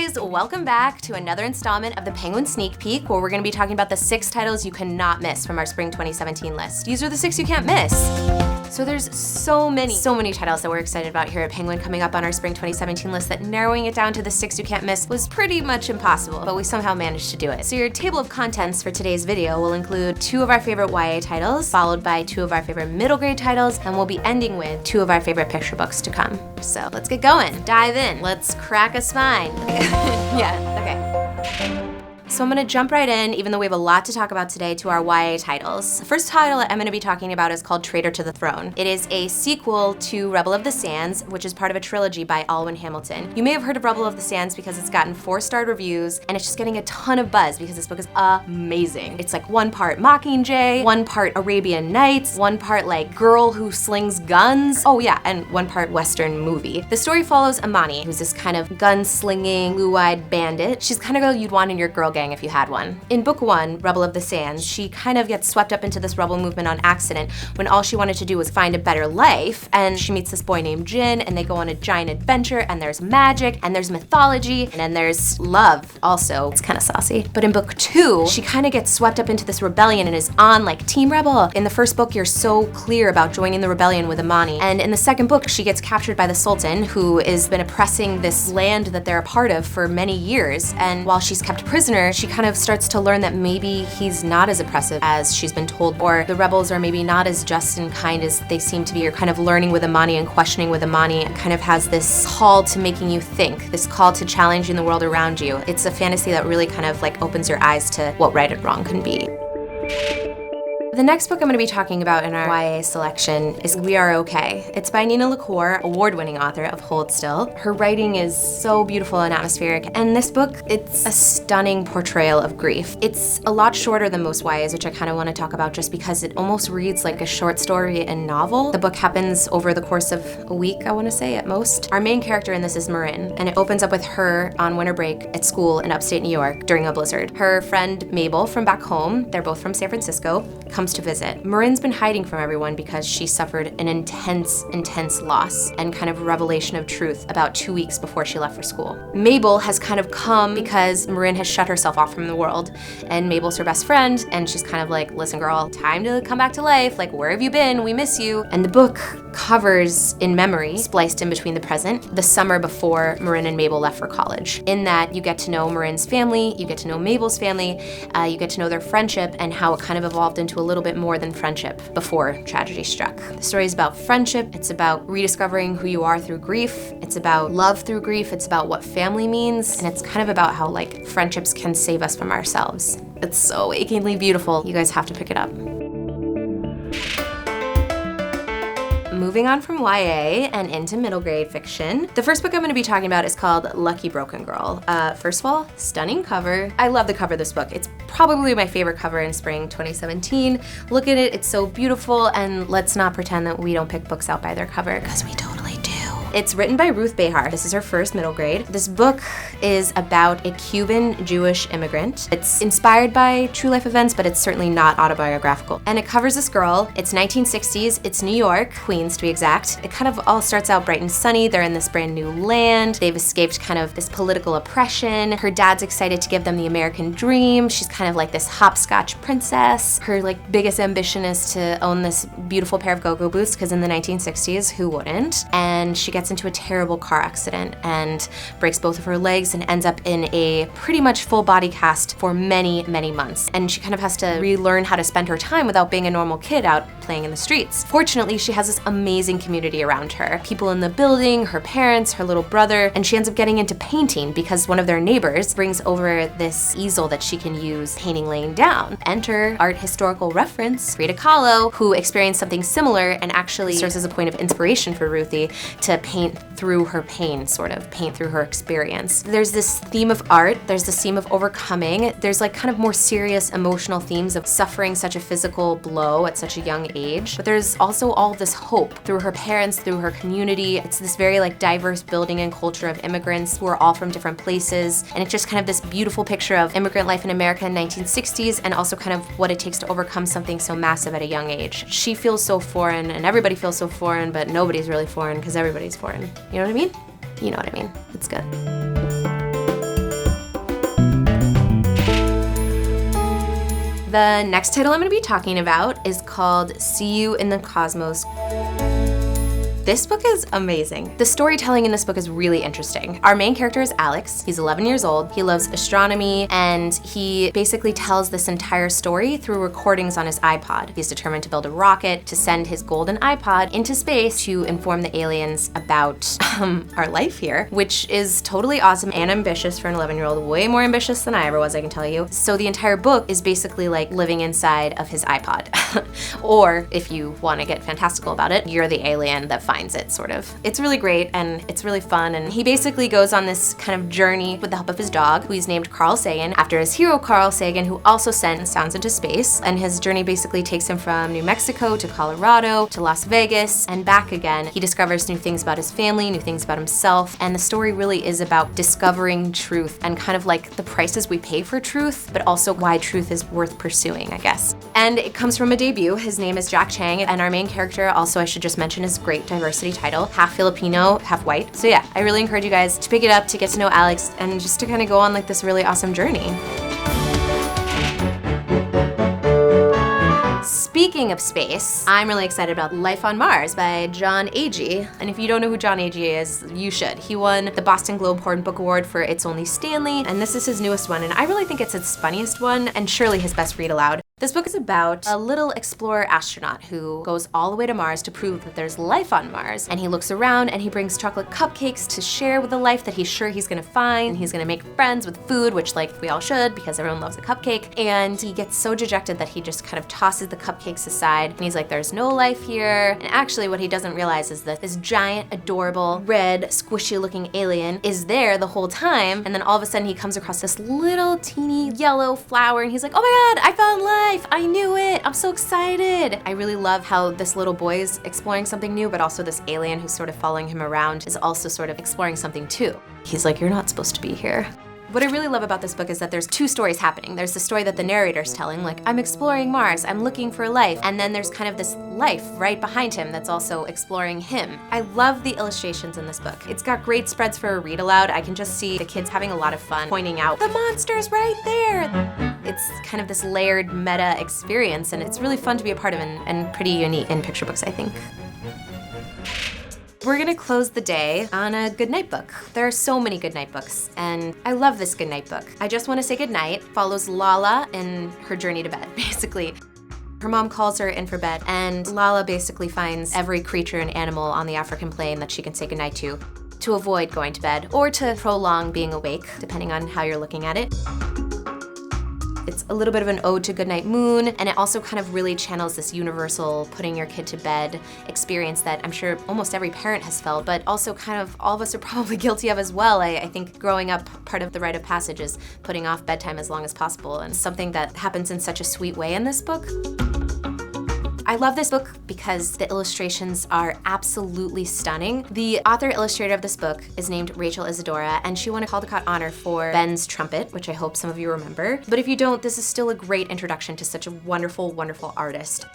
guys, welcome back to another installment of the Penguin Sneak Peek, where we're going to be talking about the 6 titles you cannot miss from our Spring 2017 list. These are the 6 you can't miss. So there's so many titles that we're excited about here at Penguin coming up on our Spring 2017 list that narrowing it down to the 6 you can't miss was pretty much impossible, but we somehow managed to do it. So your table of contents for today's video will include 2 of our favorite YA titles, followed by 2 of our favorite middle grade titles, and we'll be ending with 2 of our favorite picture books to come. So let's get going. Dive in. Let's crack a spine. Yeah, okay. So I'm gonna jump right in, even though we have a lot to talk about today, to our YA titles. The first title I'm gonna be talking about is called Traitor to the Throne. It is a sequel to Rebel of the Sands, which is part of a trilogy by Alwyn Hamilton. You may have heard of Rebel of the Sands because it's gotten 4-star reviews, and it's just getting a ton of buzz because this book is amazing. It's like 1 part Mockingjay, 1 part Arabian Nights, 1 part like girl who slings guns. Oh yeah, and 1 part Western movie. The story follows Amani, who's this kind of gun-slinging, blue-eyed bandit. She's the kind of girl you'd want in your girl gang if you had one. In book 1, Rebel of the Sands, she kind of gets swept up into this rebel movement on accident when all she wanted to do was find a better life, and she meets this boy named Jin, and they go on a giant adventure, and there's magic, and there's mythology, and then there's love also. It's kind of saucy. But in book 2, she kind of gets swept up into this rebellion and is on like Team Rebel. In the first book, you're so clear about joining the rebellion with Amani, and in the second book, she gets captured by the Sultan, who has been oppressing this land that they're a part of for many years, and while she's kept prisoner, she kind of starts to learn that maybe he's not as oppressive as she's been told, or the rebels are maybe not as just and kind as they seem to be. You're kind of learning with Amani and questioning with Amani. It kind of has this call to making you think, this call to challenging the world around you. It's a fantasy that really kind of like opens your eyes to what right and wrong can be. The next book I'm going to be talking about in our YA selection is We Are Okay. It's by Nina LaCour, award-winning author of Hold Still. Her writing is so beautiful and atmospheric, and this book, it's a stunning portrayal of grief. It's a lot shorter than most YAs, which I kind of want to talk about just because it almost reads like a short story and novel. The book happens over the course of a week, I want to say, at most. Our main character in this is Marin, and it opens up with her on winter break at school in upstate New York during a blizzard. Her friend Mabel from back home, they're both from San Francisco, comes to visit. Marin's been hiding from everyone because she suffered an intense loss and kind of revelation of truth about 2 weeks before she left for school. Mabel has kind of come because Marin has shut herself off from the world, and Mabel's her best friend, and she's kind of like, listen girl, time to come back to life, like where have you been, we miss you. And the book covers in memory, spliced in between the present, the summer before Marin and Mabel left for college. In that you get to know Marin's family, you get to know Mabel's family, you get to know their friendship and how it kind of evolved into a little bit more than friendship before tragedy struck. The story is about friendship, it's about rediscovering who you are through grief, it's about love through grief, it's about what family means, and it's kind of about how like friendships can save us from ourselves. It's so achingly beautiful. You guys have to pick it up. Moving on from YA and into middle grade fiction, the first book I'm going to be talking about is called Lucky Broken Girl. First of all, stunning cover. I love the cover of this book. It's probably my favorite cover in spring 2017. Look at it, it's so beautiful, and let's not pretend that we don't pick books out by their cover, because we totally do. It's written by Ruth Behar. This is her first middle grade. This book is about a Cuban Jewish immigrant. It's inspired by true life events, but it's certainly not autobiographical. And it covers this girl. It's 1960s, it's New York, Queens to be exact. It kind of all starts out bright and sunny. They're in this brand new land. They've escaped kind of this political oppression. Her dad's excited to give them the American dream. She's kind of like this hopscotch princess. Her like biggest ambition is to own this beautiful pair of go-go boots, because in the 1960s, who wouldn't? And she gets into a terrible car accident and breaks both of her legs and ends up in a pretty much full body cast for many months. And she kind of has to relearn how to spend her time without being a normal kid out playing in the streets. Fortunately, she has this amazing community around her. People in the building, her parents, her little brother, and she ends up getting into painting because one of their neighbors brings over this easel that she can use painting laying down. Enter art historical reference, Frida Kahlo, who experienced something similar and actually serves as a point of inspiration for Ruthie to paint through her pain, sort of paint through her experience. There's this theme of art, there's this theme of overcoming, there's like kind of more serious emotional themes of suffering such a physical blow at such a young age, but there's also all this hope through her parents, through her community. It's this very like diverse building and culture of immigrants who are all from different places, and it's just kind of this beautiful picture of immigrant life in America in 1960s, and also kind of what it takes to overcome something so massive at a young age. She feels so foreign, and everybody feels so foreign, but nobody's really foreign because everybody's foreign. You know what I mean? You know what I mean. It's good. The next title I'm gonna be talking about is called See You in the Cosmos. This book is amazing. The storytelling in this book is really interesting. Our main character is Alex. He's 11 years old. He loves astronomy, and he basically tells this entire story through recordings on his iPod. He's determined to build a rocket to send his golden iPod into space to inform the aliens about our life here, which is totally awesome and ambitious for an 11-year-old, way more ambitious than I ever was, I can tell you. So the entire book is basically like living inside of his iPod. Or if you want to get fantastical about it, you're the alien that finds it, sort of. It's really great and it's really fun, and he basically goes on this kind of journey with the help of his dog, who he's named Carl Sagan, after his hero Carl Sagan, who also sent sounds into space. And his journey basically takes him from New Mexico to Colorado to Las Vegas and back again. He discovers new things about his family, new things about himself, and the story really is about discovering truth and kind of like the prices we pay for truth, but also why truth is worth pursuing, I guess. And it comes from a debut. His name is Jack Chang, and our main character, also I should just mention, is great diversity title, half Filipino, half white. So yeah, I really encourage you guys to pick it up, to get to know Alex, and just to kind of go on like this really awesome journey. Speaking of space, I'm really excited about Life on Mars by John Agee. And if you don't know who John Agee is, you should. He won the Boston Globe Horn Book Award for It's Only Stanley, and this is his newest one, and I really think it's his funniest one, and surely his best read aloud. This book is about a little explorer astronaut who goes all the way to Mars to prove that there's life on Mars. And he looks around and he brings chocolate cupcakes to share with the life that he's sure he's gonna find. He's gonna make friends with food, which like we all should because everyone loves a cupcake. And he gets so dejected that he just kind of tosses the cupcakes aside. And he's like, there's no life here. And actually what he doesn't realize is that this giant, adorable, red, squishy looking alien is there the whole time. And then all of a sudden he comes across this little teeny yellow flower and he's like, oh my God, I found life. I knew it. I'm so excited. I really love how this little boy is exploring something new, but also this alien who's sort of following him around is also sort of exploring something too. He's like, you're not supposed to be here. What I really love about this book is that there's two stories happening. There's the story that the narrator's telling, like, I'm exploring Mars, I'm looking for life. And then there's kind of this life right behind him that's also exploring him. I love the illustrations in this book. It's got great spreads for a read aloud. I can just see the kids having a lot of fun pointing out, the monster's right there. It's kind of this layered meta experience, and it's really fun to be a part of and pretty unique in picture books, I think. We're gonna close the day on a goodnight book. There are so many goodnight books, and I love this goodnight book. I Just Want to Say Goodnight follows Lala in her journey to bed, basically. Her mom calls her in for bed, and Lala basically finds every creature and animal on the African plain that she can say goodnight to avoid going to bed, or to prolong being awake, depending on how you're looking at it. It's a little bit of an ode to Goodnight Moon, and it also kind of really channels this universal putting your kid to bed experience that I'm sure almost every parent has felt, but also kind of all of us are probably guilty of as well. I think growing up, part of the rite of passage is putting off bedtime as long as possible, and something that happens in such a sweet way in this book. I love this book because the illustrations are absolutely stunning. The author-illustrator of this book is named Rachel Isadora, and she won a Caldecott honor for Ben's Trumpet, which I hope some of you remember. But if you don't, this is still a great introduction to such a wonderful, wonderful artist.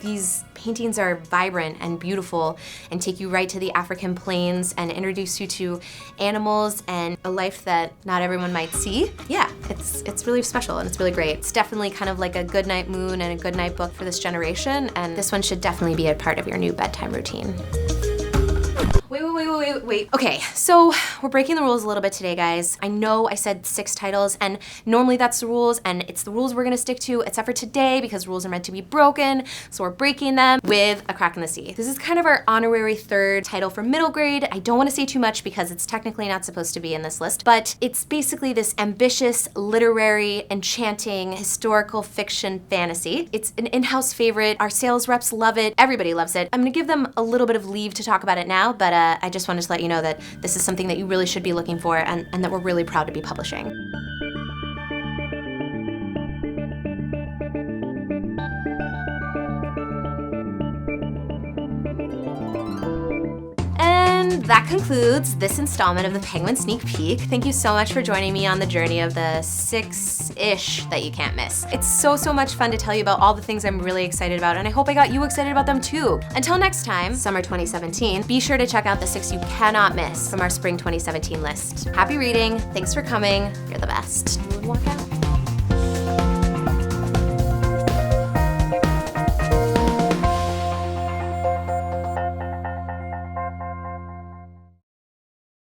These paintings are vibrant and beautiful and take you right to the African plains and introduce you to animals and a life that not everyone might see. Yeah, it's really special and it's really great. It's definitely kind of like a Goodnight Moon and a Goodnight book for this generation, and this one should definitely be a part of your new bedtime routine. Wait. Okay, so we're breaking the rules a little bit today, guys. I know I said 6 titles, and normally that's the rules, and it's the rules we're gonna stick to, except for today, because rules are meant to be broken, so we're breaking them with A Crack in the Sea. This is kind of our honorary 3rd title for middle grade. I don't wanna say too much because it's technically not supposed to be in this list, but it's basically this ambitious, literary, enchanting, historical fiction fantasy. It's an in-house favorite. Our sales reps love it. Everybody loves it. I'm gonna give them a little bit of leave to talk about it now, but I just wanted to let you know that this is something that you really should be looking for and that we're really proud to be publishing. And that concludes this installment of the Penguin Sneak Peek. Thank you so much for joining me on the journey of the 6-ish that you can't miss. It's so much fun to tell you about all the things I'm really excited about, and I hope I got you excited about them too. Until next time, summer 2017, be sure to check out the 6 you cannot miss from our spring 2017 list. Happy reading, thanks for coming, you're the best. Walk out.